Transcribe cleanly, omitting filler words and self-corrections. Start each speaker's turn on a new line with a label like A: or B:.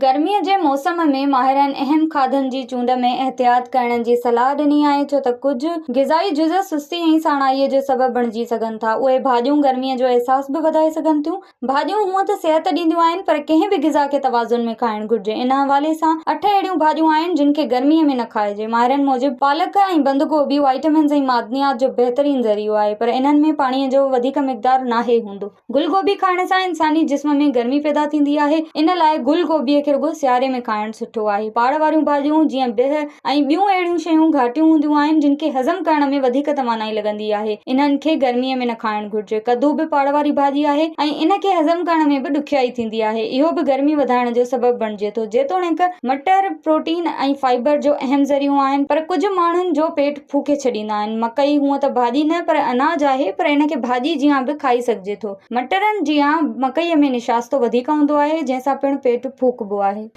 A: गर्मीअ जे मौसम में माहिरनि अहम खाधनि जी चूंड में एहतियात करण जी सलाह ॾिनी आहे छो त कुझु ग़िज़ाई जुज़ सुस्ती ऐं साणाईअ जो सबबु बणिजी सघनि था। उहे भाॼियूं गर्मीअ जो अहसास बि वधाए सघनि थियूं। भाॼियूं हूअं त सिहत ॾींदियूं आहिनि पर कंहिं बि ग़िज़ा खे तवाज़ुन में खाइणु घुरिजे। इन हवाले सां 8 अहिड़ियूं भाॼियूं आहिनि जिन खे गर्मीअ में न खाइजे। माहिरनि मूजिबि पालक ऐं बंद गोभी वाइटमिन्स ऐं मादनियात जो बहितरीन ज़रियो आहे पर इन्हनि में पाणीअ जो वधीक मिक़दार नाहे हूंदो। गुल गोभी खाइण सां इंसानी जिस्म में गर्मी पैदा थींदी आहे। इन लाइ गुल गोभीअ खे रुॻो सियारे में खाइणु सुठो आहे। पाड़ वारियूं भाॼियूं जीअं बिह ऐं ॿियूं अहिड़ियूं शयूं घाटियूं हूंदियूं आहिनि जिन खे हज़म करण में वधीक तवानाई लॻंदी आहे। इन्हनि खे गर्मीअ में न खाइणु घुरिजे। कद्दू बि पाड़ वारी भाॼी आहे ऐं इन खे हज़म करण में बि ॾुखियाई थींदी आहे। इहो बि गर्मी वधाइण जो सबबु बणिजे थो। जेतोणीकि मटर प्रोटीन ऐं फाइबर जो अहम ज़रियो आहिनि पर कुझु माण्हुनि जो पेट फूके छॾींदा आहिनि। मकई हूअं त भाॼी न पर अनाज आहे पर इन खे भाॼी जियां बि खाई सघिजे थो। मटरनि जियां मकईअ में निशास्तो वधीक हूंदो आहे जंहिंसां पिणु पेट फूकबो आहे।